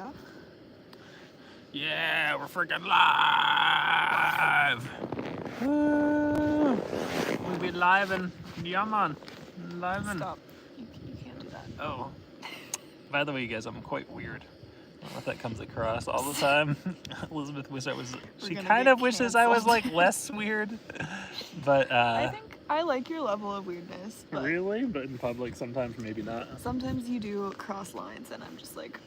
Yeah. Yeah, we're freaking live. We be live and yeah, man. Live and. Stop. You can't do that. Oh. By the way, you guys, I'm quite weird. I don't know if that comes across all the time. Elizabeth wishes I was. She kind of wishes I was like less weird. But I think I like your level of weirdness. But really? But in public, sometimes maybe not. sometimes you do cross lines, and I'm just like,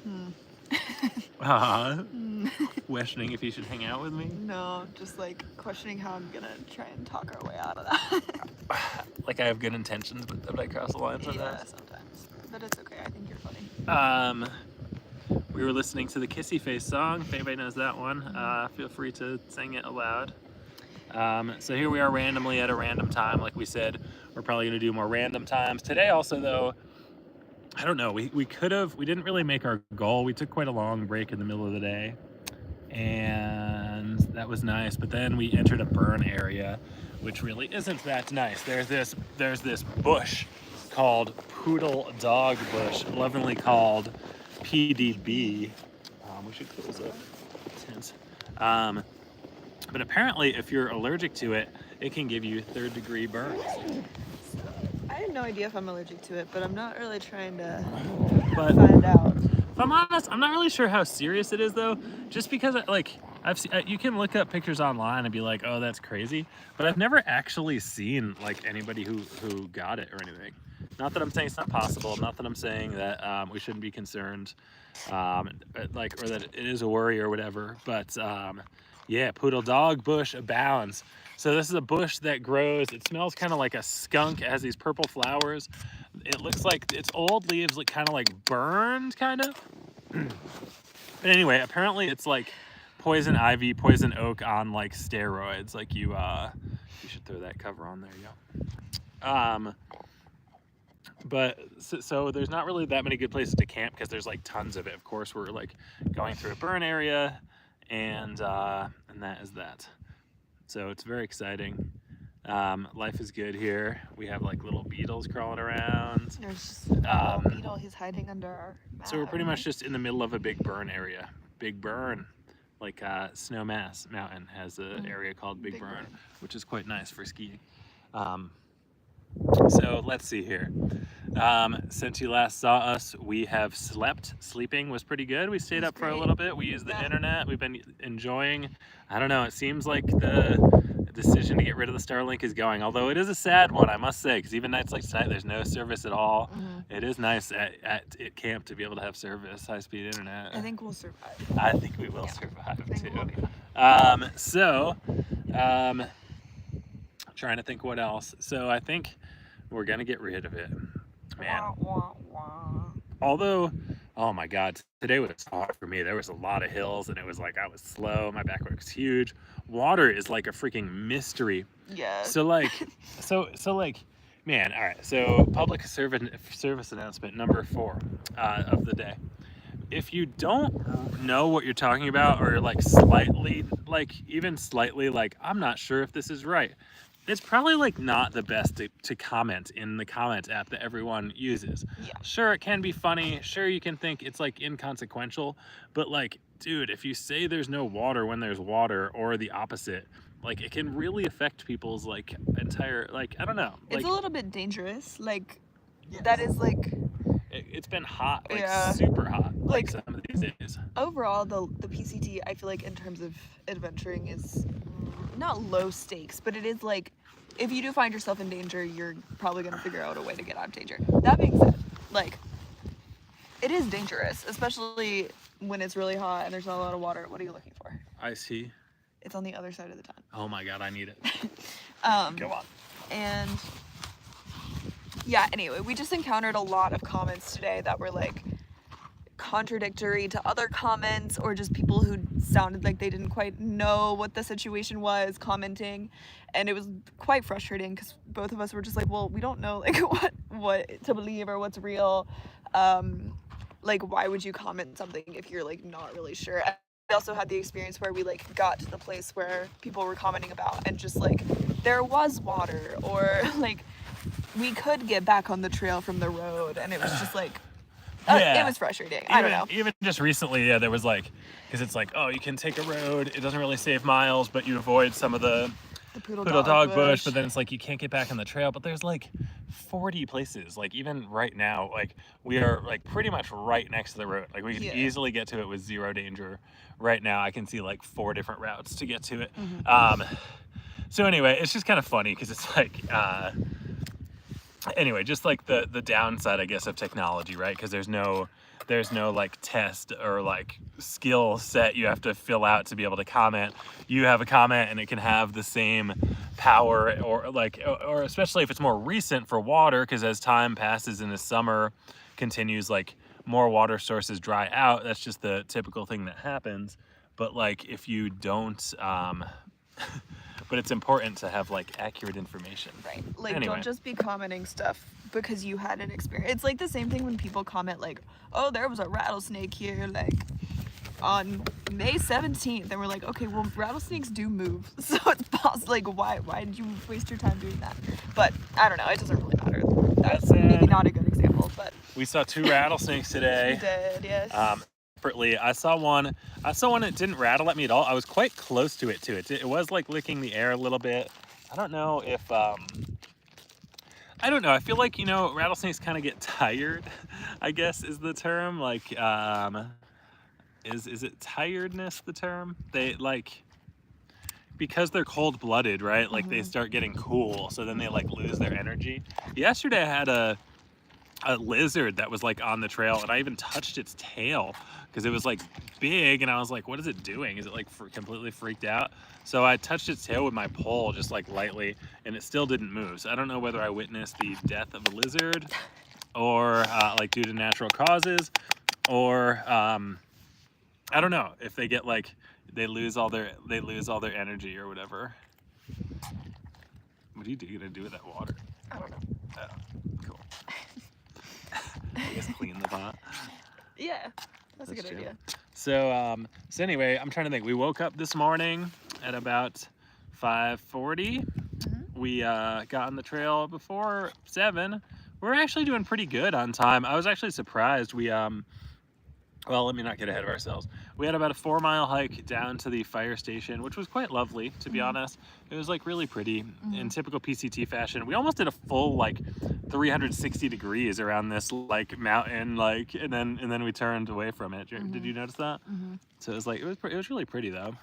Questioning if you should hang out with me? No, just like questioning how I'm gonna try and talk our way out of that. Like I have good intentions, but I cross the line sometimes. Yeah, sometimes. But it's okay. I think you're funny. We were listening to the Kissy Face song. If anybody knows that one, feel free to sing it aloud. So here we are randomly at a random time. Like we said, we're probably going to do more random times. Today also, though, I don't know. We didn't really make our goal. We took quite a long break in the middle of the day. And that was nice. But then we entered a burn area, which really isn't that nice. There's this bush called Poodle Dog Bush, lovingly called PDB. We should close up the tent. But apparently, if you're allergic to it, it can give you third-degree burns. I have no idea if I'm allergic to it, but I'm not really trying to find out. If I'm honest, I'm not really sure how serious it is, though. Just because, I've seen, you can look up pictures online and be like, "Oh, that's crazy," but I've never actually seen like anybody who got it or anything. Not that I'm saying it's not possible. Not that I'm saying that we shouldn't be concerned, or that it is a worry or whatever. But yeah, Poodle Dog Bush abounds. So this is a bush that grows. It smells kind of like a skunk. It has these purple flowers. It looks like its old leaves look kind of like burned, kind of. But anyway, apparently it's like poison ivy, poison oak on like steroids. Like you should throw that cover on there, yo. But so there's not really that many good places to camp because there's like tons of it. Of course, we're like going through a burn area, and that is that. So it's very exciting. Life is good here. We have like little beetles crawling around. There's just a little beetle. He's hiding under our mat. So we're pretty much just in the middle of a big burn area. Big Burn. Like Snowmass Mountain has an area called Big Burn, which is quite nice for skiing. So let's see here. Since you last saw us, we have slept. Sleeping was pretty good. We stayed up for a little bit. We used the internet. We've been enjoying. I don't know. It seems like the decision to get rid of the Starlink is going. Although it is a sad one, I must say, because even nights like tonight, there's no service at all. It is nice at camp to be able to have service, high-speed internet. I think we'll survive. I think we will survive too. Trying to think what else. So I think we're gonna get rid of it, man. Although, oh my God, today was hard for me. There was a lot of hills, and it was like I was slow. My back was huge. Water is like a freaking mystery. Yeah. So like, man. All right. So public service announcement number 4 of the day. If you don't know what you're talking about, or like even slightly like, I'm not sure if this is right, it's probably like not the best to comment in the comment app that everyone uses. Yeah. Sure, it can be funny. Sure, you can think it's like inconsequential, but like, dude, if you say there's no water when there's water, or the opposite, like it can really affect people's like entire, like, I don't know. It's a little bit dangerous. Like, that is like, it's been hot, like super hot, like some of these days. Overall, the PCT, I feel like in terms of adventuring is not low stakes, but it is like, if you do find yourself in danger, you're probably going to figure out a way to get out of danger. That being said, like, it is dangerous, especially when it's really hot and there's not a lot of water. What are you looking for? Ice tea. It's on the other side of the tent. Oh my God, I need it. Go on. And yeah, anyway, we just encountered a lot of comments today that were like contradictory to other comments, or just people who sounded like they didn't quite know what the situation was commenting, and it was quite frustrating because both of us were just like, well, we don't know like what to believe or what's real. Like, why would you comment something if you're like not really sure? We also had the experience where we like got to the place where people were commenting about, and just like there was water, or like we could get back on the trail from the road, and it was just like, It was frustrating. I don't know. Even just recently, yeah, there was like, because it's like, oh, you can take a road, it doesn't really save miles, but you avoid some of the poodle dog bush, but then it's like you can't get back on the trail. But there's like 40 places. Like even right now, like we are like pretty much right next to the road. Like we could easily get to it with zero danger. Right now, I can see like 4 different routes to get to it. So anyway, it's just kind of funny because it's like, anyway, just like the downside, I guess, of technology, right? Because there's no like test or like skill set you have to fill out to be able to comment. You have a comment and it can have the same power, or especially if it's more recent for water, because as time passes and the summer continues, like more water sources dry out. That's just the typical thing that happens. But like if you don't but it's important to have like accurate information. Right. Like anyway. Don't just be commenting stuff because you had an experience. It's like the same thing when people comment like, oh, there was a rattlesnake here like on May 17th, and we're like, okay, well, rattlesnakes do move, so it's possible. Like, why did you waste your time doing that? But I don't know, it doesn't really matter. That's maybe not a good example, but we saw 2 rattlesnakes today. We did, yes. Separately, I saw one that didn't rattle at me at all. I was quite close to it too. It was like licking the air a little bit. I don't know if I don't know. I feel like, rattlesnakes kind of get tired, I guess is the term. Like, is it tiredness the term? They like, because they're cold-blooded, right? Like they start getting cool, so then they like lose their energy. Yesterday I had a lizard that was like on the trail, and I even touched its tail because it was like big, and I was like, what is it doing? Is it like completely freaked out? So I touched its tail with my pole just like lightly, and it still didn't move. So I don't know whether I witnessed the death of a lizard or like due to natural causes, or I don't know if they get like they lose all their energy or whatever. What are you gonna do with that water? I don't know. Oh, cool. I guess clean the pot. Yeah, that's a good idea. So anyway, I'm trying to think. We woke up this morning at about 5:40. We got on the trail before 7. We're actually doing pretty good on time. I was actually surprised. We well, let me not get ahead of ourselves. We had about a 4-mile hike down to the fire station, which was quite lovely, to be honest. It was like really pretty in typical PCT fashion. We almost did a full like 360 degrees around this like mountain, like, and then we turned away from it. Did you notice that? So it was like, it was really pretty though.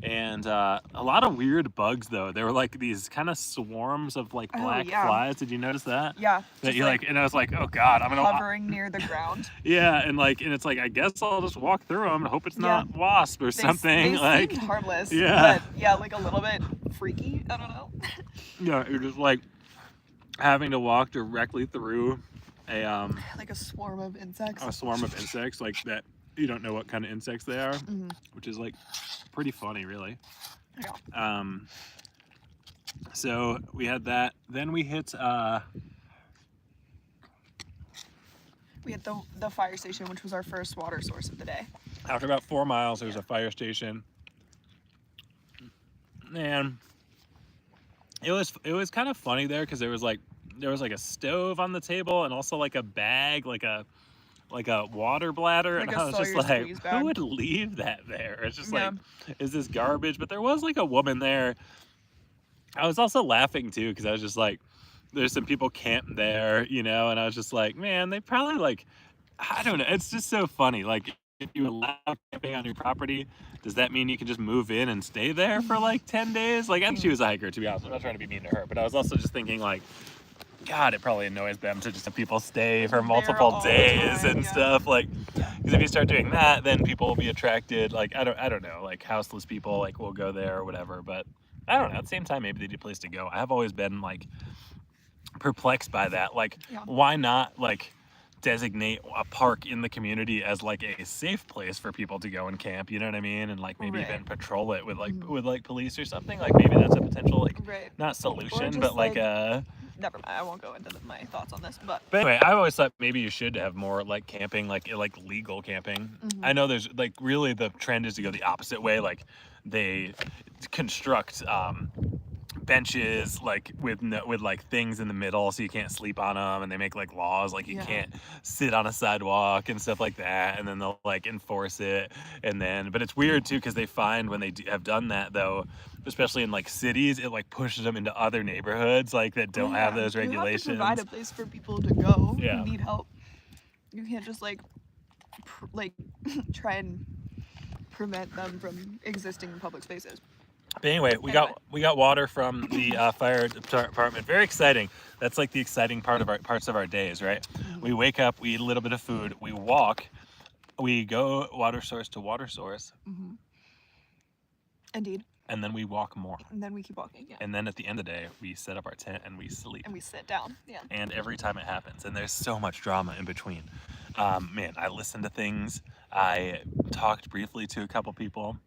And a lot of weird bugs though. There were like these kind of swarms of like black flies. Did you notice that? Yeah. That you like, and I was like, oh God, I'm gonna hovering near the ground. Yeah, and it's like, I guess I'll just walk through them and hope it's not wasp or something. They like seemed harmless. Yeah. But yeah, like a little bit freaky. I don't know. Yeah, you're just like having to walk directly through a like a swarm of insects. A swarm of insects like that. You don't know what kind of insects they are, which is like pretty funny, really. Yeah. So we had that. Then we hit the fire station, which was our first water source of the day. After about 4 miles, there's a fire station, and it was kind of funny there because there was like a stove on the table and also like a bag, like a water bladder, like and I was just like, who would leave that there? It's just like, is this garbage? But there was like a woman there. I was also laughing too because I was just like, there's some people camped there, and I was just like, man, they probably like, I don't know. It's just so funny. Like, if you allow camping on your property, does that mean you can just move in and stay there for like 10 days? Like, and she was a hiker, to be honest. I'm not trying to be mean to her, but I was also just thinking like, God, it probably annoys them to just have people stay for multiple days and stuff. Like, because if you start doing that, then people will be attracted. Like, I don't know, like houseless people like will go there or whatever. But I don't know. At the same time, maybe they need a place to go. I've always been like perplexed by that. Like, why not like designate a park in the community as like a safe place for people to go and camp? You know what I mean? And like maybe even patrol it with like police or something. Like maybe that's a potential like not solution, but like a. Never mind, I won't go into my thoughts on this, but anyway, I always thought maybe you should have more like camping, like legal camping. I know there's like really the trend is to go the opposite way, like they construct benches like with like things in the middle so you can't sleep on them, and they make like laws like you Yeah. can't sit on a sidewalk and stuff like that, and then they'll like enforce it. And then but it's weird too because they find when they have done that though, especially in like cities, it like pushes them into other neighborhoods like that don't have those regulations. You have to provide a place for people to go Yeah. who need help. You can't just like try and prevent them from existing in public spaces. But anyway, we got water from the fire department. Very exciting. That's like the exciting parts of our days, right? Mm-hmm. We wake up, we eat a little bit of food, we walk, we go water source to water source. Mm-hmm. Indeed. And then we walk more. And then we keep walking. Yeah. And then at the end of the day, we set up our tent and we sleep. And we sit down. Yeah. And every time it happens, and there's so much drama in between. Man, I listened to things. I talked briefly to a couple people.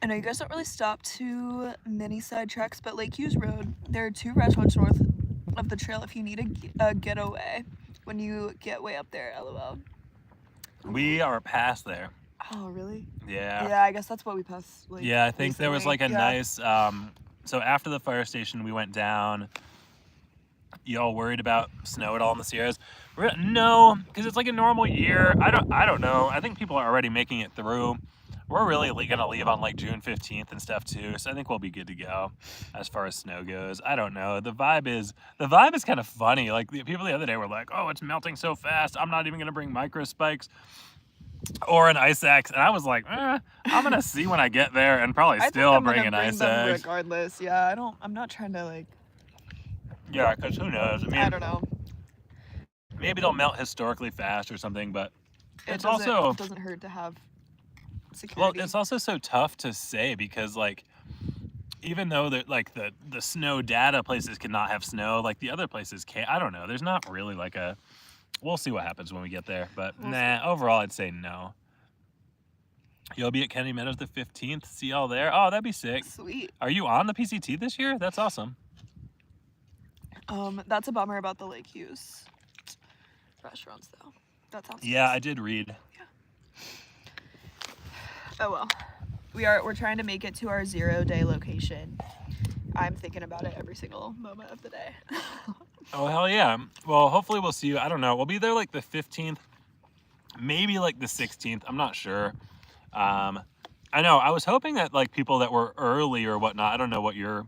I know you guys don't really stop to many side tracks, but Lake Hughes Road, there are 2 restaurants north of the trail if you need a getaway when you get way up there, LOL. We are past there. Oh, really? Yeah. Yeah, I guess that's what we passed. Like, yeah, I think there was like a yeah. nice, so after the fire station, we went down. Y'all worried about snow at all in the Sierras? No, because it's like a normal year. I don't know. I think people are already making it through. We're really gonna leave on like June 15th and stuff too, so I think we'll be good to go as far as snow goes. I don't know. The vibe is kind of funny. Like the people the other day were like, "Oh, it's melting so fast. I'm not even gonna bring micro spikes or an ice axe," and I was like, I'm gonna see when I get there and probably still bring an ice axe. Regardless, yeah. I'm not trying to like. Yeah, because who knows? I mean, I don't know. Maybe they'll melt historically fast or something, but It doesn't hurt to have security. Well, it's also so tough to say because like even though that like the snow data places cannot have snow, like the other places can't. I don't know. There's not really like a. We'll see what happens when we get there, but overall I'd say no. You'll be at Kennedy Meadows the 15th. See y'all there. Oh, that'd be sick. Sweet. Are you on the PCT this year? That's awesome. That's a bummer about the Lake Hughes restaurants, though. That sounds. Yeah, nice. I did read. Yeah. Oh well, we're trying to make it to our 0-day location. I'm thinking about it every single moment of the day. Oh hell yeah! Well, hopefully we'll see you. I don't know. We'll be there like the 15th, maybe like the 16th. I'm not sure. I know. I was hoping that like people that were early or whatnot. I don't know what your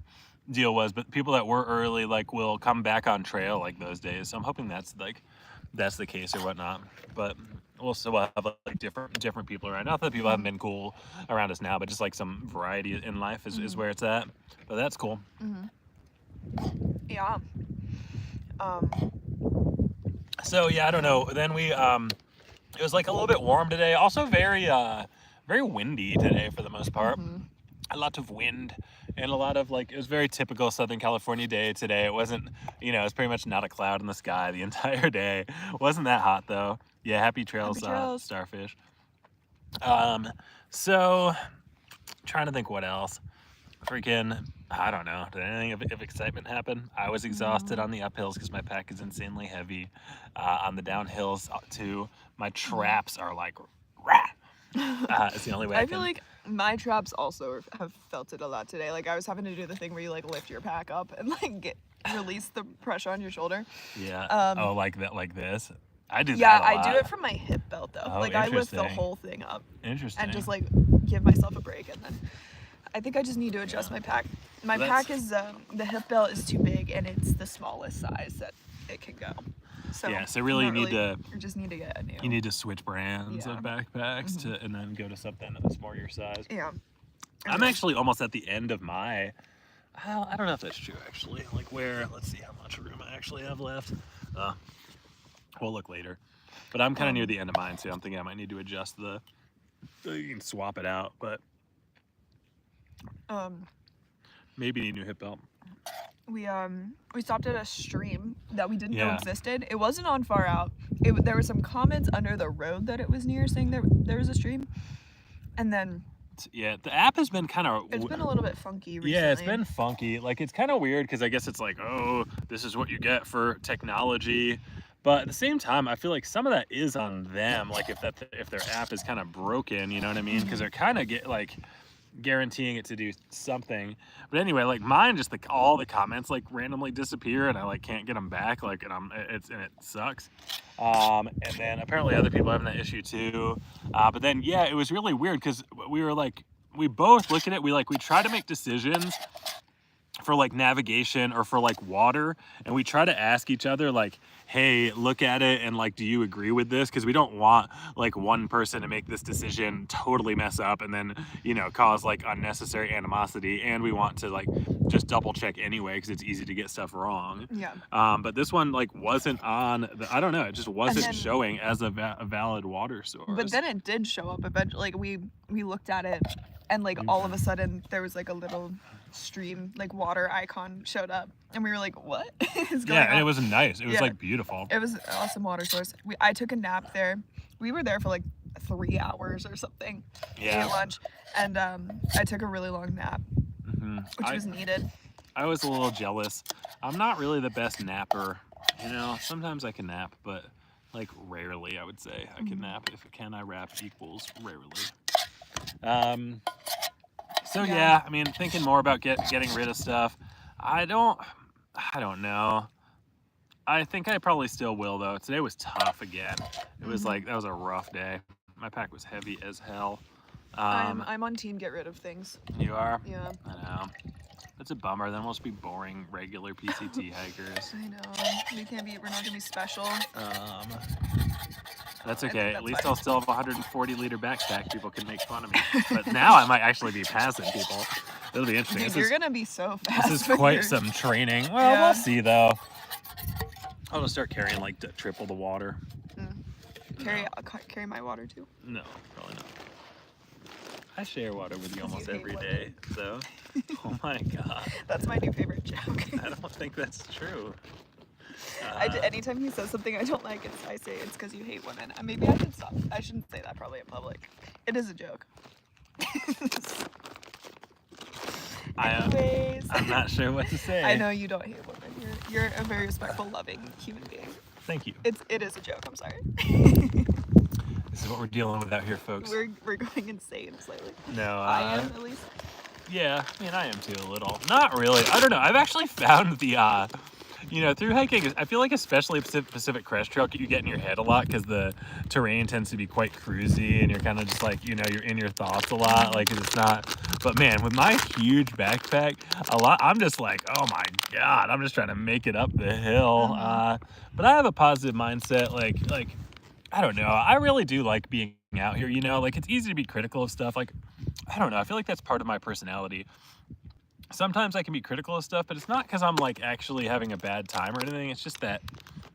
deal was, but people that were early like will come back on trail like those days. So I'm hoping that's the case or whatnot. But we'll have like different people around. Not that people haven't been cool around us now, but just like some variety in life is where it's at. But that's cool. Mm-hmm. Yeah. So yeah, I don't know. Then we it was like a little bit warm today. Also very windy today for the most part. Mm-hmm. A lot of wind and a lot of like, it was very typical Southern California day today. It wasn't, it was pretty much not a cloud in the sky the entire day. Wasn't that hot though. Yeah, happy trails, Starfish. So trying to think what else. Freaking, I don't know. Did anything of excitement happen? I was exhausted on the uphills because my pack is insanely heavy. On the downhills too, my traps are like, rah. It's the only way I feel like my traps also have felt it a lot today. Like I was having to do the thing where you like lift your pack up and like release the pressure on your shoulder. Yeah. Oh, like that, like this. I do that. Yeah, a lot. I do it from my hip belt though. Oh, like I lift the whole thing up. Interesting. And just like give myself a break, and then I think I just need to adjust my pack. My pack is the hip belt is too big, and it's the smallest size that it can go. So yeah, so really you just need to get a new. You need to switch brands of backpacks and then go to something that's more your size. Yeah. I'm actually almost at the end of my. I don't know if that's true actually. Like where? Let's see how much room I actually have left. We'll look later. But I'm kind of near the end of mine, so I'm thinking I might need to adjust the. You can swap it out, but. Maybe need a new hip belt. We stopped at a stream that we didn't know existed. It wasn't on far out. There were some comments under the road that it was near saying there was a stream, and then yeah, the app has been kind of. It's been a little bit funky recently. Yeah, it's been funky. Like it's kind of weird because I guess it's like, oh, this is what you get for technology, but at the same time, I feel like some of that is on them. Like if their app is kind of broken, you know what I mean? Because they're kind of guaranteeing it to do something. But anyway, like mine, just like all the comments like randomly disappear, and I like can't get them back. Like, and it sucks. And then apparently other people having that issue too. But then yeah, it was really weird because we were like, we both look at it. We try to make decisions for like navigation or for like water, and we try to ask each other like, hey, look at it and like, do you agree with this? Because we don't want like one person to make this decision, totally mess up, and then, you know, cause like unnecessary animosity, and we want to like just double check anyway because it's easy to get stuff wrong. Yeah. But this one like wasn't on the, I don't know, it just wasn't then, showing as a valid water source. But then it did show up eventually. Like we looked at it, and like all of a sudden there was like a little stream, like water icon showed up, and we were like, what is going on? And it was nice. It was Yeah. like beautiful. It was an awesome water source. I took a nap there. We were there for like 3 hours or something. Yeah. Ate lunch, and I took a really long nap, which was needed. I was a little jealous. I'm not really the best napper. You know, sometimes I can nap, but like rarely, I would say I can nap. If can I rap equals rarely. So yeah, I mean, thinking more about getting rid of stuff. I don't know. I think I probably still will though. Today was tough again. It was like, that was a rough day. My pack was heavy as hell. I'm on team get rid of things. You are? Yeah. I know. That's a bummer. Then we'll just be boring regular PCT hikers. I know. We're not gonna be special. That's okay. that's At least fine. I'll still have a 140 liter backpack. People can make fun of me. But now I might actually be passing people. It'll be interesting. Dude, you're gonna be so fast. This is with quite your- some training. Well, Yeah. we'll see though. I'll just start carrying like triple the water. Carry my water too. No, probably not. I share water with you almost hate every water. day, so. Oh my god. That's my new favorite joke. I don't think that's true. Anytime he says something I don't like, I say it's because you hate women. Maybe I should stop. I shouldn't say that probably in public. It is a joke. Anyways. I'm not sure what to say. I know you don't hate women. You're a very respectful, loving human being. Thank you. It is a joke. I'm sorry. This is what we're dealing with out here, folks. We're going insane slightly. No, I am at least. Yeah, I mean, I am too a little. Not really. I don't know. I've actually found the, you know, through hiking, I feel like especially Pacific Crest Trail, you get in your head a lot because the terrain tends to be quite cruisy, and you're kind of just like, you know, you're in your thoughts a lot. Like it's not. But man, with my huge backpack, I'm just like, oh my god, I'm just trying to make it up the hill. But I have a positive mindset. Like I don't know. I really do like being out here. You know, like it's easy to be critical of stuff. Like I don't know. I feel like that's part of my personality. Sometimes I can be critical of stuff, but it's not because I'm like actually having a bad time or anything. It's just that,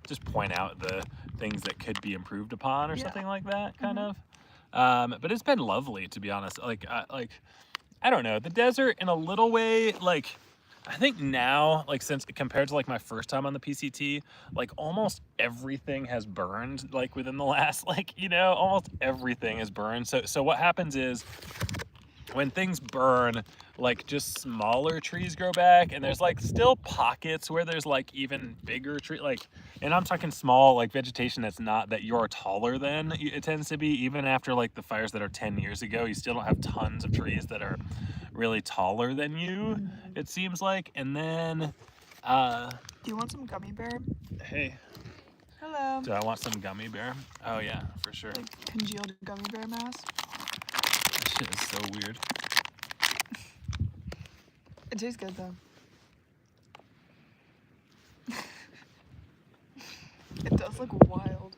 just point out the things that could be improved upon or something like that, kind of. But it's been lovely, to be honest. Like I don't know, the desert in a little way, like I think now, like since compared to like my first time on the PCT, like almost everything has burned like within the last, like, you know, almost everything is burned. So what happens is when things burn, like just smaller trees grow back, and there's like still pockets where there's like even bigger tree, like, and I'm talking small, like vegetation that's not that you're taller than it tends to be. Even after like the fires that are 10 years ago, you still don't have tons of trees that are really taller than you, it seems like. And then Do you want some gummy bear? hey, Hello. do I want some gummy bear? Oh yeah, for sure. Like congealed gummy bear mass. This shit is so weird. It tastes good though. It does look wild,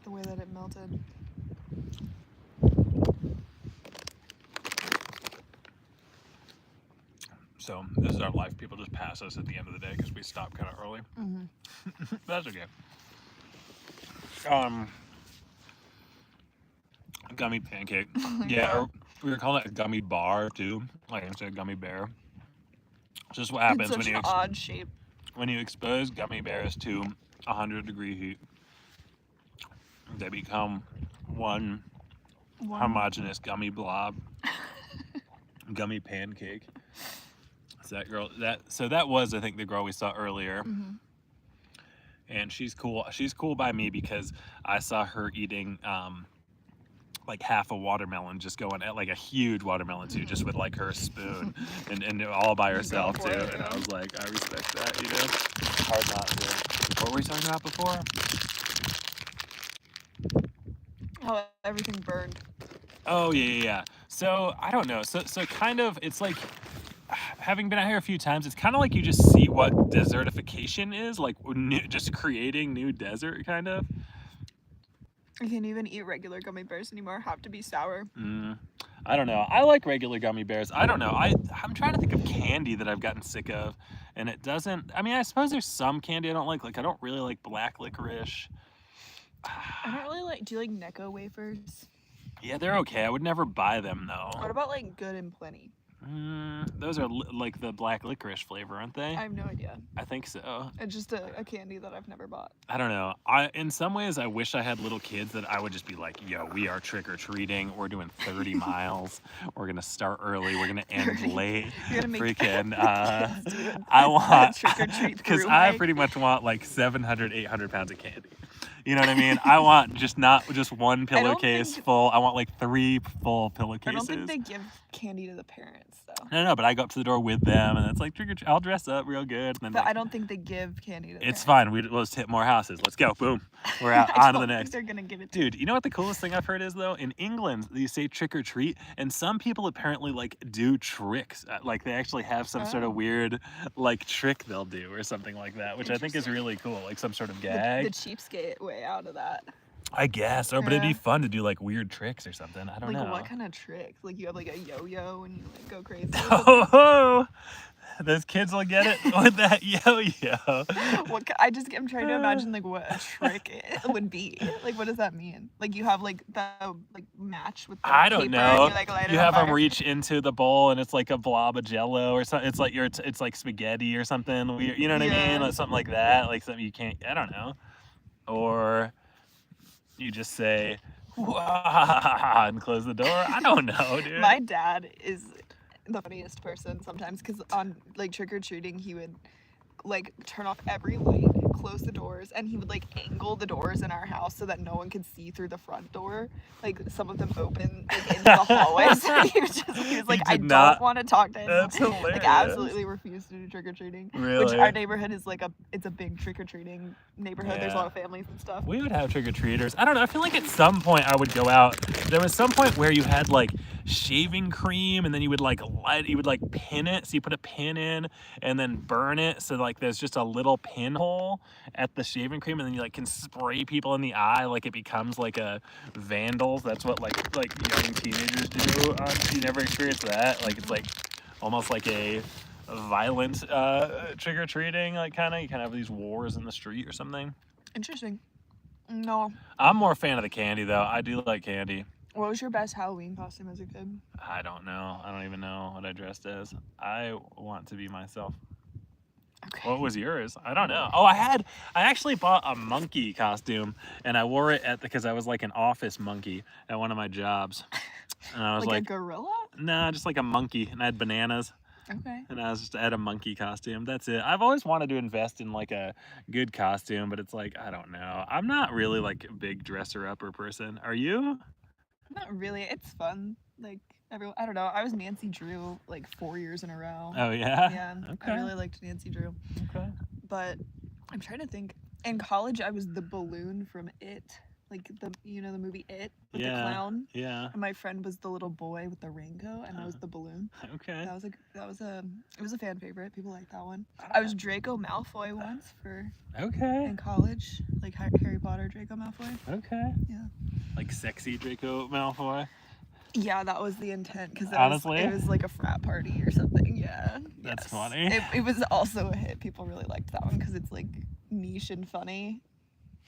the way that it melted. So this is our life. People just pass us at the end of the day because we stop kind of early. That's okay. Gummy pancake. Yeah, or we were calling it a gummy bar too, like instead of gummy bear. It's just what happens It's when such you an odd shape. when you expose gummy bears to 100-degree heat. They become one homogeneous gummy blob, gummy pancake. So that was, I think, the girl we saw earlier. And she's cool. She's cool by me because I saw her eating like half a watermelon, just going at like a huge watermelon too, just with like her spoon and all by herself for too. it, And I yeah. was like, I respect that, you know. Hard not to. What were we talking about before? How everything burned. Oh yeah. So I don't know. So kind of, it's like, having been out here a few times, it's kind of like you just see what desertification is, like just creating new desert, kind of. I can't even eat regular gummy bears anymore. Have to be sour. I don't know. I like regular gummy bears. I don't know. I'm trying to think of candy that I've gotten sick of, and it doesn't. I mean, I suppose there's some candy I don't like. Like I don't really like black licorice. I don't really like. Do you like Necco wafers? Yeah, they're okay. I would never buy them though. What about like Good and Plenty? Those are like the black licorice flavor, aren't they? I have no idea. I think so. It's just a candy that I've never bought. I don't know. In some ways, I wish I had little kids that I would just be like, yo, we are trick-or-treating. We're doing 30 miles. We're going to start early. We're going to end late. You're gonna make Freaking, kids do it. I want, Trick-or-treat because through I hike. pretty much want like 700, 800 pounds of candy. You know what I mean? I want not just one pillowcase full. I want like 3 full pillowcases. I don't think they give candy to the parents though. No, but I go up to the door with them, and it's like trick or treat. I'll dress up real good. And then But like, I don't think they give candy to the it's parents. fine. We'll just hit more houses. Let's go. Boom. We're out. I On to the don't think next. they're gonna give it to Dude, you know what the coolest thing I've heard is though? In England, you say trick or treat, and some people apparently like do tricks. Like they actually have some sort of weird like trick they'll do or something like that, which I think is really cool. Like some sort of gag. the cheapskate way out of that. I guess. Or but it'd be Yeah. fun to do like weird tricks or something. I don't Like know. what kind of trick? Like you have like a yo-yo and you like go crazy. Oh, those kids will get it with that yo-yo. I'm trying to imagine like what a trick it would be. Like what does that mean? Like you have like the like match with the I don't paper know. and you like light it You on have them fire. reach into the bowl and it's like a blob of jello or something. It's like it's like spaghetti or something weird. You know what I Yeah. mean? Like something like that. Like something you can't. I don't know. Or you just say "Wah," and close the door. I don't know, dude. My dad is the funniest person sometimes because on like trick-or-treating he would like turn off every light, close the doors, and he would like angle the doors in our house so that no one could see through the front door. Like some of them open like into the hallway. So he was like, I don't want to talk to anyone. That's hilarious. Like absolutely refused to do trick-or-treating. Which Really? our neighborhood is like it's a big trick-or-treating neighborhood. There's a Yeah. lot of families and stuff. We would have trick-or-treaters. I don't know. I feel like at some point I would go out. There was some point where you had like shaving cream and then you would like pin it. So you put a pin in and then burn it. So like there's just a little pinhole at the shaving cream and then you like can spray people in the eye like it becomes like a Vandals. That's what like young teenagers do. You never experienced that? Like it's like almost like a violent trick-or-treating, like you kind of have these wars in the street or something. Interesting. No. I'm more a fan of the candy though. I do like candy. What was your best Halloween costume as a kid? I don't know. I don't even know what I dressed as. I want to be myself. Okay. What was yours? I don't know. Oh, I actually bought a monkey costume and I wore it because I was like an office monkey at one of my jobs. And I was like a like gorilla? nah, just like a monkey, and I had bananas. Okay. And I was just at a monkey costume. That's it. I've always wanted to invest in like a good costume, but it's like, I don't know. I'm not really like a big dresser upper person. Are you? Not really. It's fun. Like I don't know. I was Nancy Drew like 4 years in a row. Oh yeah? Yeah. Okay. I really liked Nancy Drew. Okay. But I'm trying to think. In college, I was the balloon from It. Like the movie It with the clown. Yeah. And my friend was the little boy with the raincoat, and I was the balloon. Okay. It was a fan favorite. People liked that one. I was Draco Malfoy once Okay. in college, like Harry Potter Draco Malfoy. Okay. Yeah. Like sexy Draco Malfoy. Yeah, that was the intent because Honestly? it was like a frat party or something. Yeah. That's Yes. funny. It was also a hit. People really liked that one because it's like niche and funny.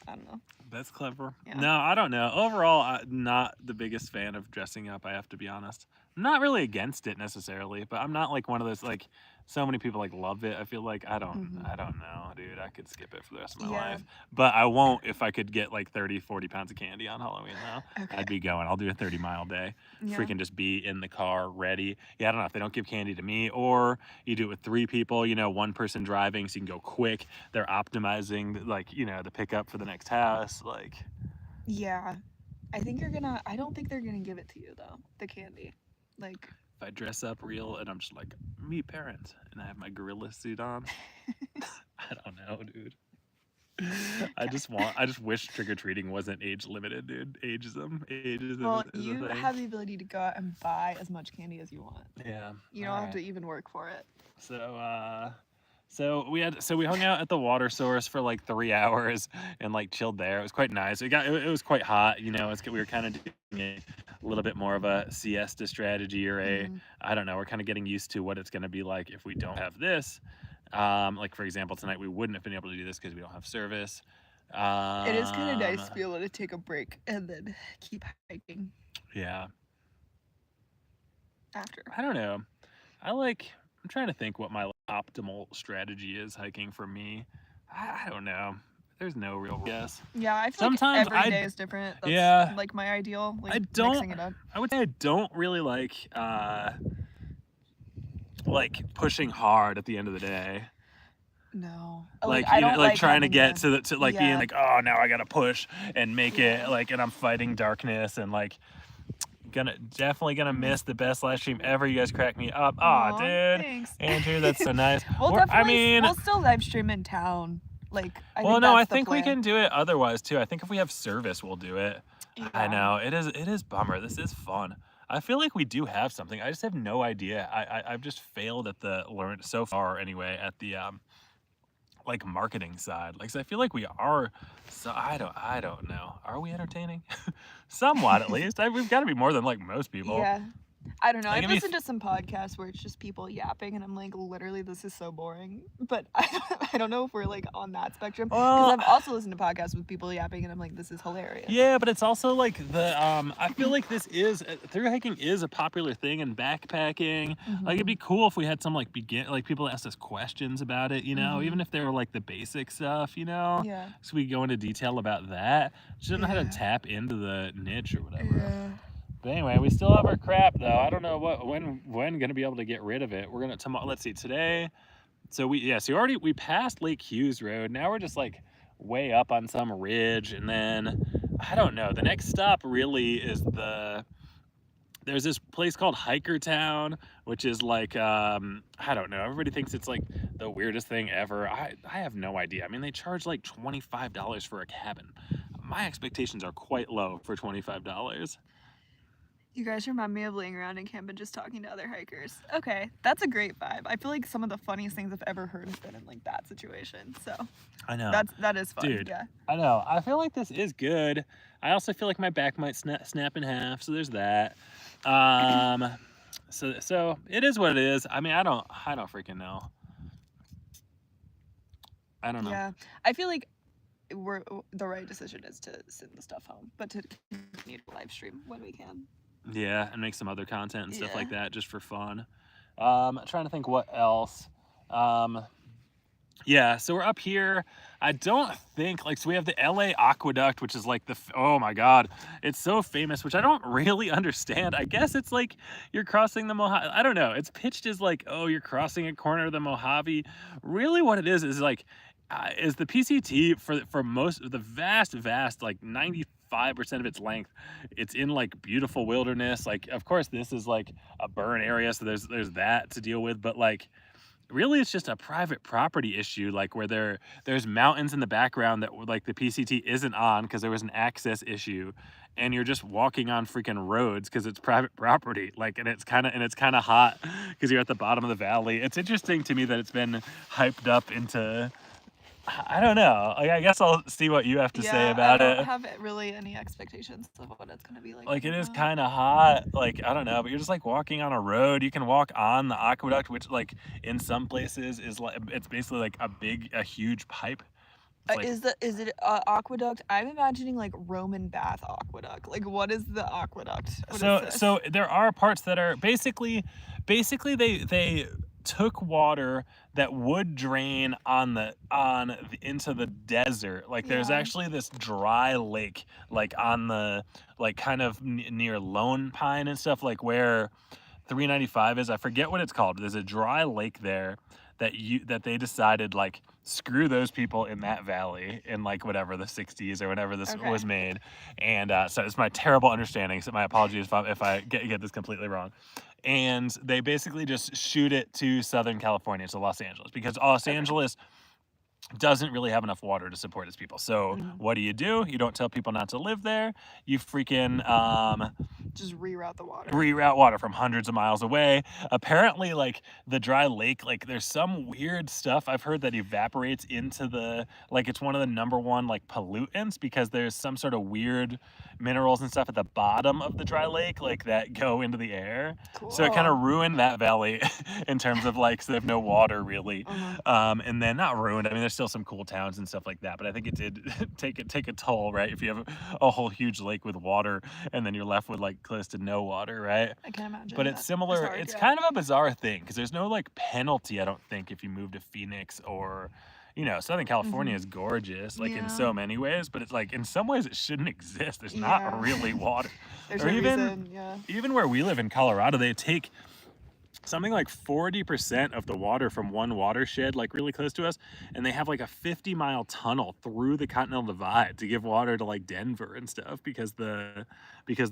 I don't know. That's clever. Yeah. No, I don't know. Overall, I'm not the biggest fan of dressing up, I have to be honest. I'm not really against it necessarily, but I'm not like one of those like so many people like love it. I feel like I don't know, dude. I could skip it for the rest of my Yeah. life. But I won't if I could get like 30, 40 pounds of candy on Halloween though. Okay. I'd be going. I'll do a 30-mile day. Yeah. Freaking just be in the car ready. Yeah, I don't know if they don't give candy to me, or you do it with 3 people, one person driving so you can go quick. They're optimizing like, the pickup for the next house. Like Yeah. I don't think they're gonna give it to you though, the candy. Like, If I dress up real and I'm just like, me parent, and I have my gorilla suit on, I don't know, dude. I just wish trick-or-treating wasn't age limited, dude. Ageism is well, a you thing. have the ability to go out and buy as much candy as you want. Yeah. You don't have to even work for it. So we hung out at the water source for like 3 hours and like chilled there. It was quite nice. It was quite hot, you know. We were kind of doing a little bit more of a siesta strategy or I don't know. We're kind of getting used to what it's going to be like if we don't have this. Like for example, tonight we wouldn't have been able to do this because we don't have service. It is kind of nice to be able to take a break and then keep hiking. Yeah. After. I don't know. I'm trying to think what my optimal strategy is hiking for me. I don't know. There's no real guess. Yeah, I feel Sometimes like every day is different. That's yeah, like my ideal. Like mixing it up. I would say I don't really like pushing hard at the end of the day. No. Like I don't like trying to get to being yeah. like, oh, now I gotta push and make it like, and I'm fighting darkness and like definitely gonna miss the best live stream ever. You guys crack me up. Aw, dude. Thanks. Andrew, that's so nice. We'll still live stream in town. Like, I think we can do it otherwise too. I think if we have service, we'll do it. Yeah. I know it is bummer. This is fun. I feel like we do have something. I just have no idea. I've just failed at learn so far anyway at the like marketing side. Like, so I feel like we are. So I don't know. Are we entertaining? Somewhat, at least. We've got to be more than like most people. Yeah. I don't know. Like, I've listened to some podcasts where it's just people yapping, and I'm like, literally, this is so boring. But I don't know if we're like on that spectrum. Because I've also listened to podcasts with people yapping, and I'm like, this is hilarious. Yeah, but it's also like I feel like thru hiking is a popular thing in backpacking. Like, it'd be cool if we had some like people ask us questions about it, you know, even if they were like the basic stuff, you know. Yeah. So we go into detail about that. Just don't know how to tap into the niche or whatever. Yeah. But anyway, we still have our crap though. I don't know when gonna be able to get rid of it. We're gonna tomorrow. Let's see today. So we passed Lake Hughes Road. Now we're just like way up on some ridge, and then I don't know. The next stop really is there's this place called Hiker Town, which is like I don't know. Everybody thinks it's like the weirdest thing ever. I have no idea. I mean, they charge like $25 for a cabin. My expectations are quite low for $25. You guys remind me of laying around in camp and just talking to other hikers. Okay, that's a great vibe. I feel like some of the funniest things I've ever heard have been in like that situation. So I know that is fun. Dude, yeah. I know. I feel like this is good. I also feel like my back might snap in half, so there's that. So it is what it is. I mean, I don't freaking know. I don't know. Yeah, I feel like the right decision is to send the stuff home, but to continue to live stream when we can. Yeah, and make some other content and stuff like that just for fun. Trying to think what else. Yeah, so we're up here. I don't think so we have the LA Aqueduct, which is like oh my god, it's so famous, which I don't really understand. I guess it's like you're crossing the Mojave. I don't know. It's pitched as like, oh, you're crossing a corner of the Mojave. Really what it is like is the PCT for most of the vast like 95% of its length, it's in like beautiful wilderness. Like, of course this is like a burn area, so there's that to deal with, but like really it's just a private property issue, like where there's mountains in the background that like the PCT isn't on because there was an access issue, and you're just walking on freaking roads because it's private property. Like, and it's kind of hot because you're at the bottom of the valley. It's interesting to me that it's been hyped up into, I don't know. Like, I guess I'll see what you have to say about it. I don't have really any expectations of what it's gonna be like. Like, it is kind of hot. Like, I don't know, but you're just like walking on a road. You can walk on the aqueduct, which like in some places is like, it's basically like a huge pipe. Like, is it aqueduct? I'm imagining like Roman bath aqueduct. Like, what is the aqueduct? So there are parts that are basically they took water that would drain into the desert. Like, there's actually this dry lake, like on the like kind of near Lone Pine and stuff, like where 395 is. I forget what it's called. There's a dry lake there that they decided like screw those people in that valley in like whatever the 60s or whenever this Okay. was made. And so it's my terrible understanding. So my apologies if I get this completely wrong. And they basically just shoot it to Southern California, to Los Angeles, because Los Angeles doesn't really have enough water to support its people. So what do? You don't tell people not to live there. You freaking Just reroute the water. reroute water from hundreds of miles away. Apparently, like the dry lake, like there's some weird stuff I've heard that evaporates into the, like it's one of the number one like pollutants, because there's some sort of weird minerals and stuff at the bottom of the dry lake, like that go into the air. So it kind of ruined that valley in terms of like, so they have no water really. And then not ruined, I mean there's still some cool towns and stuff like that, but I think it did take a toll, right? If you have a whole huge lake with water and then you're left with like close to no water, right? I can imagine. But it's similar. It's kind of a bizarre thing, because there's no like penalty, I don't think, if you move to Phoenix or, you know, Southern California is gorgeous, like in so many ways, but it's like in some ways it shouldn't exist. There's not really water. There's or no even reason, even where we live in Colorado, they take something like 40% of the water from one watershed, like really close to us, and they have like a 50-mile tunnel through the Continental Divide to give water to like Denver and stuff, because the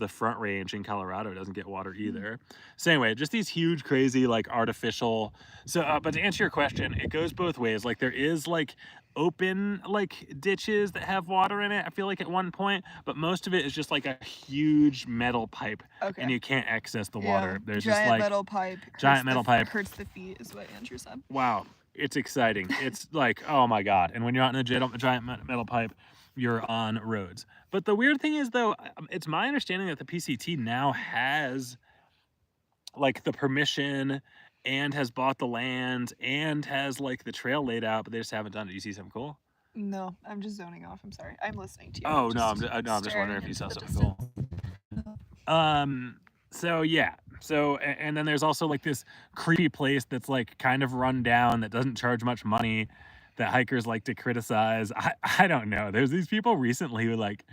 Front Range in Colorado doesn't get water either. So anyway, just these huge, crazy, like artificial. So, but to answer your question, it goes both ways. Like there is like open like ditches that have water in it, I feel like at one point, but most of it is just like a huge metal pipe, and you can't access the water. There's just like metal pipe. Giant metal pipe. Hurts the feet is what Andrew said. Wow, it's exciting. It's like, oh my god. And when you're out in a giant metal pipe, you're on roads. But the weird thing is though, it's my understanding that the PCT now has like the permission and has bought the land and has like the trail laid out, but they just haven't done it. Do you see something cool? No, I'm just zoning off. I'm sorry. I'm listening to you. Oh no, I'm just wondering if you saw something cool. So yeah. So and then there's also like this creepy place that's like kind of run down, that doesn't charge much money, that hikers like to criticize. I don't know. There's these people recently who like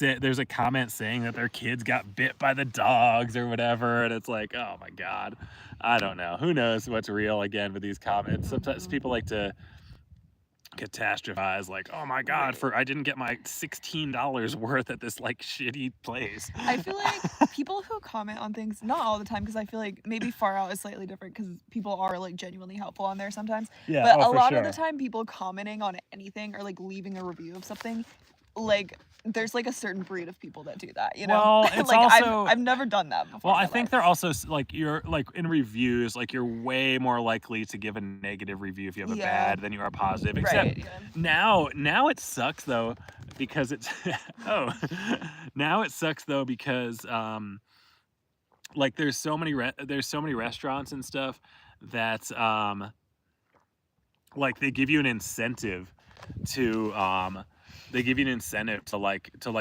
there's a comment saying that their kids got bit by the dogs or whatever, and it's like, oh my god, I don't know. Who knows what's real again with these comments? Sometimes people like to catastrophize, like, oh my god, I didn't get my $16 worth at this like shitty place. I feel like people who comment on things, not all the time, because I feel like maybe Far Out is slightly different because people are like genuinely helpful on there sometimes. Yeah, but a lot of the time, people commenting on anything or like leaving a review of something, like there's like a certain breed of people that do that, you know? Well, it's like also I've never done that before. Well, I think they're also like, you're like in reviews, like you're way more likely to give a negative review if you have a bad than you are positive. Except now it sucks though, because it's now it sucks though because like there's so many restaurants and stuff that like they give you an incentive to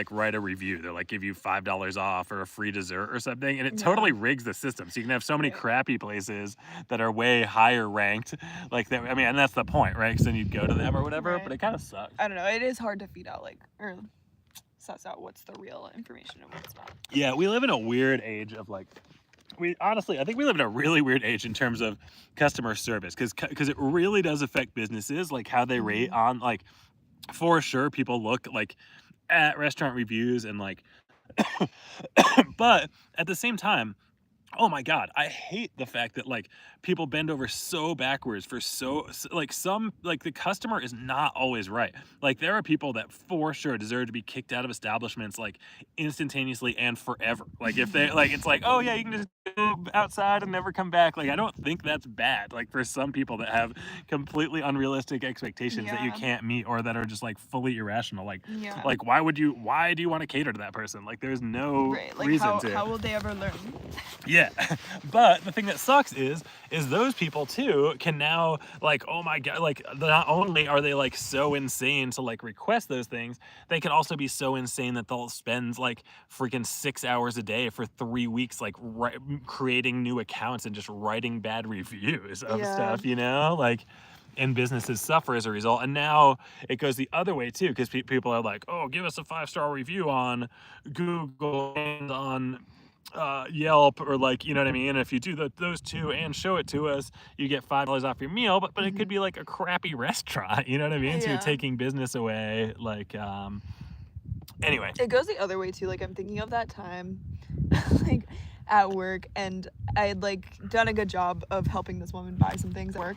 write a review. They're like, give you $5 off or a free dessert or something, and it totally rigs the system. So you can have so many crappy places that are way higher ranked, like that. I mean, and that's the point, right? Because then you'd go to them or whatever. But it kind of sucks. I don't know. It is hard to feed out or suss out what's the real information and what's not. Yeah, we live in a weird age of like. I think we live in a really weird age in terms of customer service, because it really does affect businesses, like how they rate on like. For sure, people look like at restaurant reviews and like, but at the same time, oh my god, I hate the fact that like people bend over so backwards for like the customer is not always right. Like there are people that for sure deserve to be kicked out of establishments like instantaneously and forever. Like if they like, it's like, oh yeah, you can just go outside and never come back. Like I don't think that's bad. Like for some people that have completely unrealistic expectations that you can't meet, or that are just like fully irrational. Like why do you want to cater to that person? Like there's no reason to. How will they ever learn? Yeah, but the thing that sucks is those people too can now like, oh my god, like not only are they like so insane to like request those things, they can also be so insane that they'll spend like freaking 6 hours a day for 3 weeks like creating new accounts and just writing bad reviews of stuff, you know, like. And businesses suffer as a result. And now it goes the other way too, because people are like, oh, give us a 5-star review on Google and on Yelp or like, you know what I mean? If you do those two and show it to us, you get $5 off your meal, but it could be like a crappy restaurant, you know what I mean? So you're Yeah. taking business away. Like, anyway. It goes the other way too. Like I'm thinking of that time like at work, and I had like done a good job of helping this woman buy some things at work,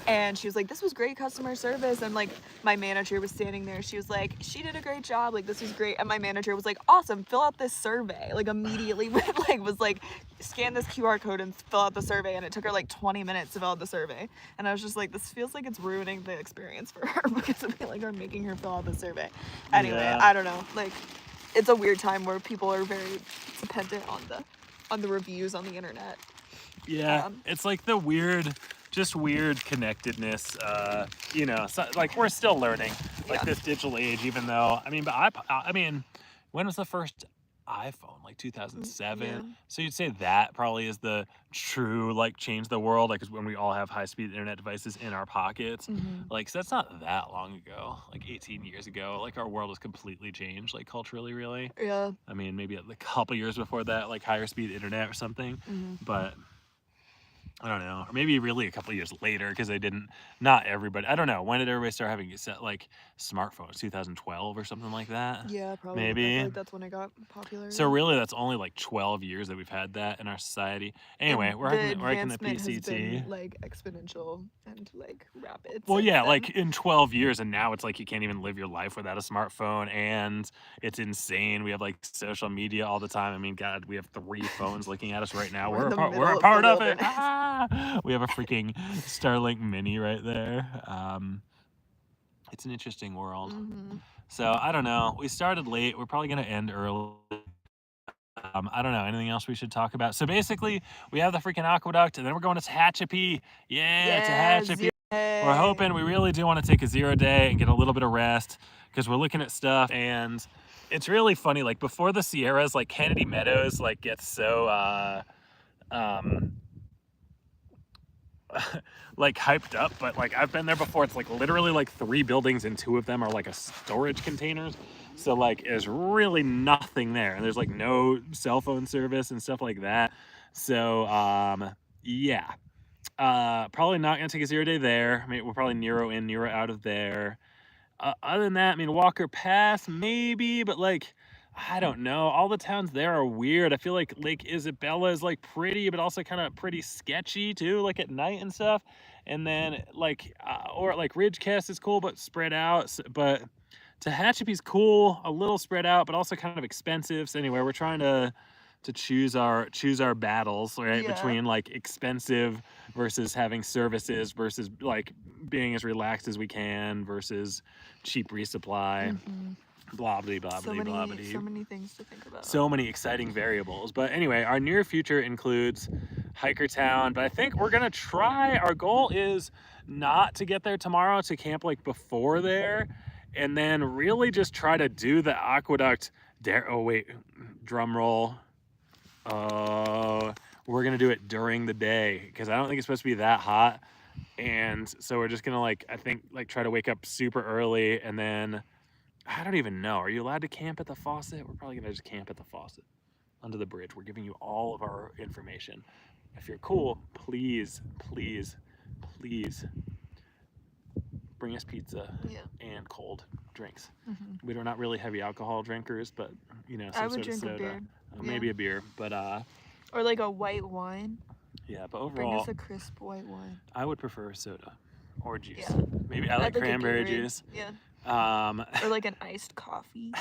and she was like, this was great customer service, and like my manager was standing there, she was like, she did a great job, like this was great, and my manager was like, awesome, fill out this survey, like immediately like was like, scan this QR code and fill out the survey, and it took her like 20 minutes to fill out the survey, and I was just like, this feels like it's ruining the experience for her because of like are making her fill out the survey. Anyway, Yeah. I don't know, like it's a weird time where people are very dependent on the reviews on the internet. Yeah, it's like the weird connectedness, you know, so, like we're still learning like Yeah. this digital age, even though, I mean, but I mean, when was the first iPhone? Like 2007. Yeah. So you'd say that probably is the true, like, change the world, like, 'cause when we all have high-speed internet devices in our pockets. Like, so that's not that long ago, like 18 years ago. Like, our world has completely changed, like, culturally, really. Yeah. I mean, maybe a couple years before that, like higher speed internet or something. But I don't know, or maybe really a couple years later, because not everybody, I don't know, when did everybody start having like smartphones? 2012 or something like that? Yeah, probably. I Maybe. feel like that's when it got popular. So really, that's only like 12 years that we've had that in our society. Anyway, And we're the hiking the advancement has PCT. been like exponential and like rapid. Well, since yeah, then. like in 12 years, and now it's like you can't even live your life without a smartphone, and it's insane. We have like social media all the time. I mean, God, we have 3 phones looking at us right now. We're in the we're middle a of part the of it. wilderness. Ah! We have a freaking Starlink Mini right there. It's an interesting world. So I don't know. We started late. We're probably gonna end early. I don't know. Anything else we should talk about? So basically, we have the freaking aqueduct, and then we're going to Tehachapi. Yeah, Tehachapi. We're hoping, we really do want to take a 0 day and get a little bit of rest, because we're looking at stuff, and it's really funny. Like before the Sierras, like Kennedy Meadows, like gets so like hyped up, but like I've been there before. It's like literally like 3 buildings, and 2 of them are like a storage containers. So like there's really nothing there, and there's like no cell phone service and stuff like that. So yeah, probably not gonna take a 0 day there. I mean, we'll probably Nero in, Nero out of there. Other than that, I mean, Walker Pass maybe, but like, I don't know. All the towns there are weird. I feel like Lake Isabella is like pretty, but also kind of pretty sketchy too, like at night and stuff. And then like, or like Ridgecast is cool, but spread out. But Tehachapi's cool, a little spread out, but also kind of expensive. So anyway, we're trying to choose our battles, right? Yeah. Between like expensive versus having services versus like being as relaxed as we can versus cheap resupply. Blah blah blah So blah many things to think about. So many exciting variables. But anyway, our near future includes Hiker Town, but I think we're gonna try, our goal is not to get there tomorrow, to camp like before there, and then really just try to do the aqueduct there. Oh wait, drum roll. We're gonna do it during the day, because I don't think it's supposed to be that hot, and so we're just gonna like, I think, like try to wake up super early, and then I don't even know. Are you allowed to camp at the faucet? We're probably gonna just camp at the faucet under the bridge. We're giving you all of our information. If you're cool, please, please, please bring us pizza and cold drinks. We are not really heavy alcohol drinkers, but you know, some I would sort of drink a soda, beer. maybe a beer, but or like a white wine. yeah, but Bring overall, us a crisp white wine. I would prefer soda or juice. Yeah. Maybe I like a cranberry Gatorade. juice. Yeah. Or like an iced coffee.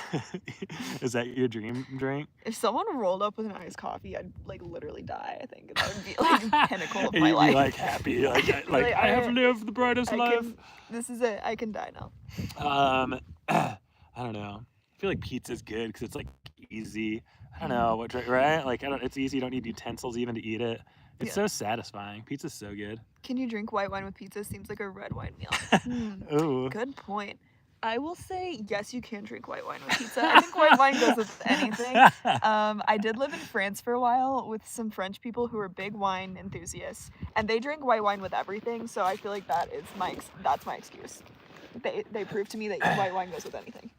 Is that your dream drink? If someone rolled up with an iced coffee, I'd like literally die. I think that would be like the pinnacle of And my you'd life. be like happy, like I have lived the brightest life. This is it. I can die now. I don't know. I feel like pizza's good because it's like easy. I don't know what, right? Like it's easy. You don't need utensils even to eat it. It's so satisfying. Pizza's so good. Can you drink white wine with pizza? Seems like a red wine meal. Ooh. Good point. I will say, yes, you can drink white wine with pizza. I think white wine goes with anything. I did live in France for a while with some French people who were big wine enthusiasts, and they drink white wine with everything. So I feel like that's my excuse. They proved to me that white wine goes with anything.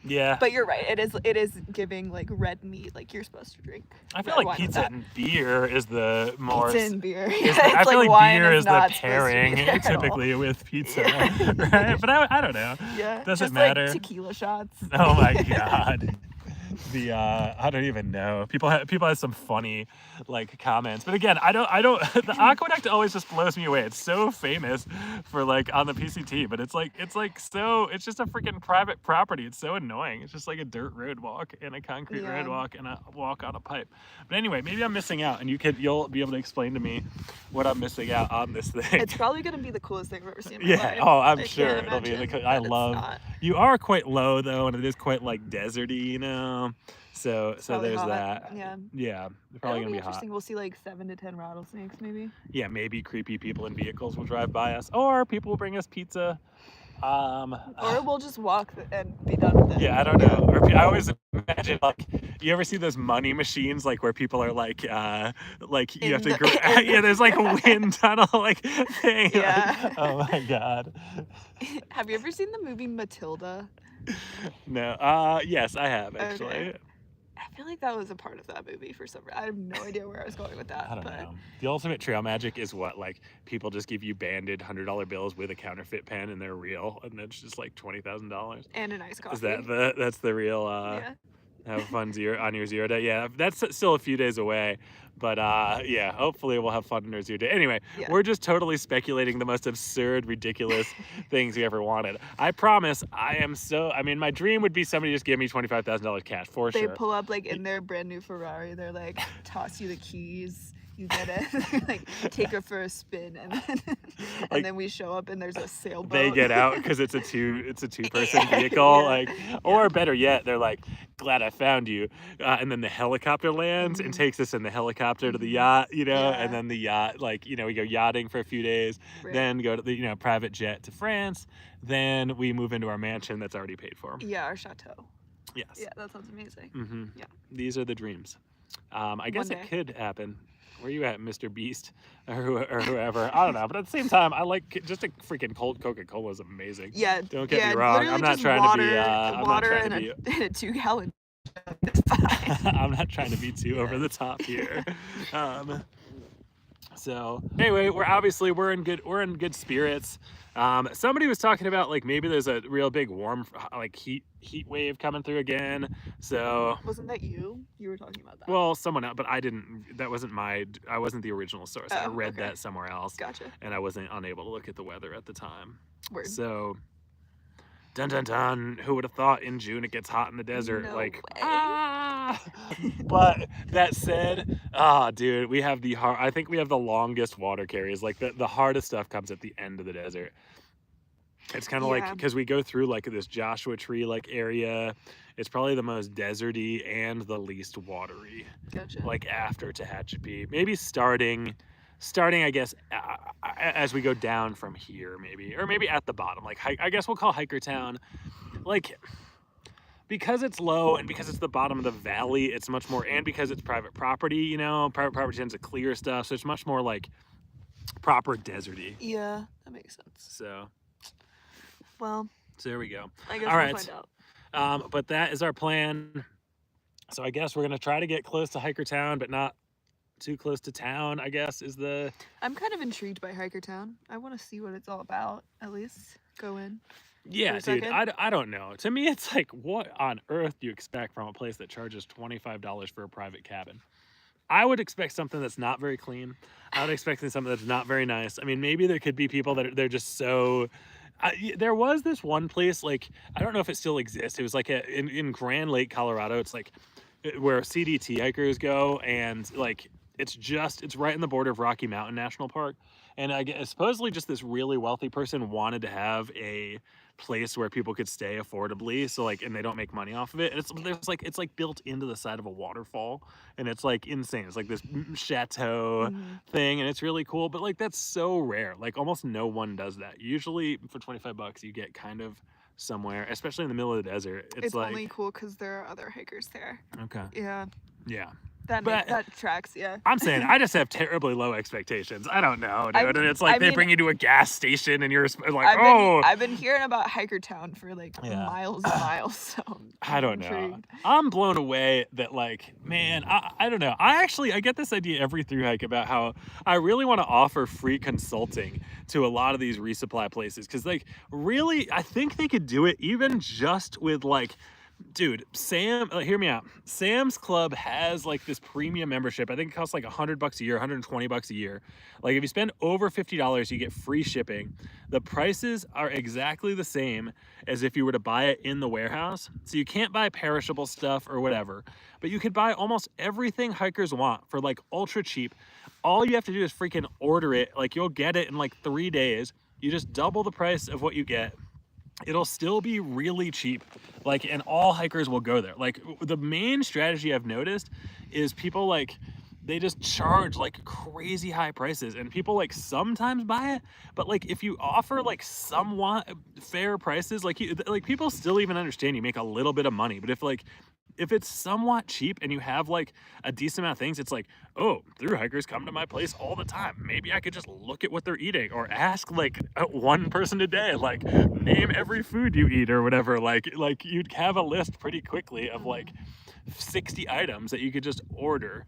Yeah. But you're right. It is giving like red meat, like you're supposed to drink. I feel red like wine with pizza that. and beer is the more. Pizza and beer. Is Yeah, the, I it's feel like wine beer is the not supposed to be pairing there at all. typically with pizza, Yeah. right? But I don't know. Yeah. Doesn't just matter. like tequila shots. Oh my god. The I don't even know. People have some funny like comments, but again, I don't. The aqueduct always just blows me away. It's so famous for like on the PCT, but it's just a freaking private property. It's so annoying. It's just like a dirt road walk and a concrete road walk and a walk on a pipe. But anyway, maybe I'm missing out, and you'll be able to explain to me what I'm missing out on this thing. It's probably gonna be the coolest thing I've ever seen in my life. Oh, I'm I sure can't it'll be. imagine I that it's love. not. You are quite low though, and it is quite like deserty, you know. So Probably there's hot. that. Yeah. Yeah, it's probably It'll gonna be interesting. hot. We'll see like 7 to 10 rattlesnakes, maybe. Yeah, maybe creepy people in vehicles will drive by us, or people will bring us pizza. Or we'll just walk and be done with it. Yeah, I don't know. Or I always imagine like, you ever see those money machines like where people are like you have to yeah, there's like a wind tunnel like thing. Yeah. Like, oh my god. Have you ever seen the movie Matilda? No. Yes, I have actually. Okay. I feel like that was a part of that movie for some reason. I have no idea where I was going with that. I don't know. The ultimate trail magic is what, like, people just give you banded $100 bills with a counterfeit pen and they're real, and it's just like $20,000. And a nice coffee. Is that's the real Yeah. have fun on your 0 day? Yeah, that's still a few days away, but yeah, hopefully we'll have fun on our 0 day. Anyway, Yeah. we're just totally speculating the most absurd, ridiculous things we ever wanted. I promise, I mean, my dream would be somebody just give me $25,000 cash for They sure. pull up like in their brand new Ferrari. They're like, toss you the keys. You get it. Like, take her for a spin, and then we show up and there's a sailboat. They get out because it's a two-person vehicle, Yeah. like, or better yet, they're like, glad I found you, and then the helicopter lands and takes us in the helicopter to the yacht, you know, Yeah. and then the yacht, like, you know, we go yachting for a few days, Right. then go to the, you know, private jet to France, then we move into our mansion that's already paid for. Yeah, our chateau. Yes. Yeah, that sounds amazing. Mm-hmm. Yeah. These are the dreams. I guess One it day. could happen. Where you at, Mr. Beast, or whoever? I don't know, but at the same time, I like just a freaking cold Coca-Cola is amazing. Yeah. Don't get yeah, me wrong. literally I'm not just trying water, to be. I'm not water trying and to be. a 2-gallon. It's fine. I'm not trying to be too over the top here. So anyway, we're in good spirits. Somebody was talking about like maybe there's a real big warm like heat wave coming through again. So Wasn't that you? You were talking about that. well, someone else, but I didn't. That wasn't I wasn't the original source. I Oh, read okay. that somewhere else, Gotcha. and I wasn't unable to look at the weather at the time. Word. So, dun dun dun. Who would have thought in June it gets hot in the desert? No like, way. ah! But that said, dude, we have I think we have the longest water carries. Like the hardest stuff comes at the end of the desert. It's kind of like, Yeah. because we go through like this Joshua Tree like area. It's probably the most deserty and the least watery. Gotcha. Like after Tehachapi, maybe starting I guess as we go down from here, maybe, or maybe at the bottom, like I guess we'll call Hikertown, like, because it's low and because it's the bottom of the valley, it's much more, and because it's private property, you know, private property tends to clear stuff, so it's much more like proper deserty. Yeah, that makes sense. So Well, there we go. I guess All we'll right. find out. But that is our plan. So I guess we're gonna try to get close to Hikertown, but not too close to town, I guess, is the... I'm kind of intrigued by Hikertown. I want to see what it's all about, at least. Go in. Yeah, For a dude, second? I don't know. To me, it's like, what on earth do you expect from a place that charges $25 for a private cabin? I would expect something that's not very clean. I would expect something that's not very nice. I mean, maybe there could be people that they're just so... there was this one place, like, I don't know if it still exists. It was like in Grand Lake, Colorado. It's like where CDT hikers go, and like it's right in the border of Rocky Mountain National Park. And I guess supposedly just this really wealthy person wanted to have a place where people could stay affordably, so like, and they don't make money off of it. And it's like built into the side of a waterfall, and it's like insane. It's like this chateau thing, and it's really cool. But like that's so rare. Like almost no one does that. Usually for $25 you get kind of somewhere, especially in the middle of the desert. It's like only cool because there are other hikers there. okay, Yeah. yeah. But that tracks, yeah. I'm saying I just have terribly low expectations. I don't know, dude. I've- And it's like I they mean, bring you to a gas station and you're like, oh, I've been hearing about Hiker Town for like Yeah. miles and miles, so I don't I'm know. intrigued. I'm blown away that, like, man, I don't know. I get this idea every through hike about how I really want to offer free consulting to a lot of these resupply places. Cause like really, I think they could do it even just with like, dude, hear me out. Sam's Club has like this premium membership. I think it costs like $100 a year, $120 a year. Like if you spend over $50, you get free shipping. The prices are exactly the same as if you were to buy it in the warehouse. So you can't buy perishable stuff or whatever, but you could buy almost everything hikers want for like ultra cheap. All you have to do is freaking order it. Like you'll get it in like 3 days. You just double the price of what you get. It'll still be really cheap, like, and all hikers will go there. Like the main strategy I've noticed is people like they just charge like crazy high prices, and people like sometimes buy it, but like if you offer like somewhat fair prices, like people still even understand you make a little bit of money. But if it's somewhat cheap and you have like a decent amount of things, it's like, oh, through hikers come to my place all the time. Maybe I could just look at what they're eating or ask like one person a day, like name every food you eat or whatever. Like you'd have a list pretty quickly of like 60 items that you could just order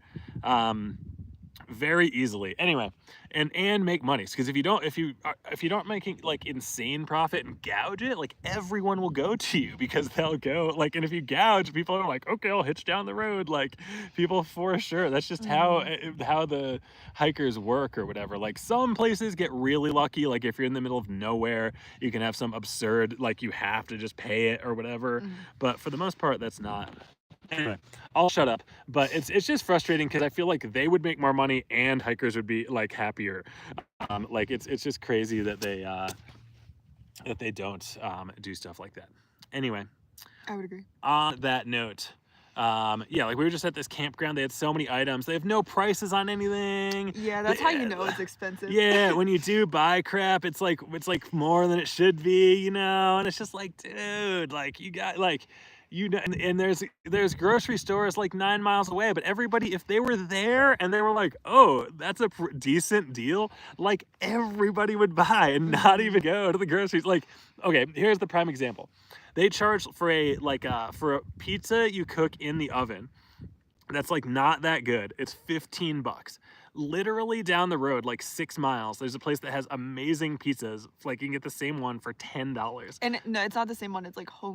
very easily. Anyway, and make money, because if you don't making like insane profit and gouge it, like everyone will go to you because they'll go like, and if you gouge, people are like, okay, I'll hitch down the road. Like people for sure. That's just how the hikers work or whatever. Like some places get really lucky. Like if you're in the middle of nowhere, you can have some absurd, like you have to just pay it or whatever. But for the most part, that's not. Anyway, I'll shut up. But it's just frustrating because I feel like they would make more money and hikers would be like happier. Like it's just crazy that they don't do stuff like that. Anyway, I would agree. on that note, yeah, like we were just at this campground. They had so many items. They have no prices on anything. Yeah, that's how you know it's expensive. Yeah, when you do buy crap, it's like more than it should be, you know. And it's just like, dude, like you got like. You know, and there's grocery stores like 9 miles away, but everybody, if they were there and they were like, oh, that's a decent deal, like everybody would buy and not even go to the groceries. Like, okay, here's the prime example. They charge for for a pizza you cook in the oven. That's like not that good. It's $15. Literally down the road, like 6 miles, there's a place that has amazing pizzas. Like you can get the same one for $10. And no, it's not the same one. It's like home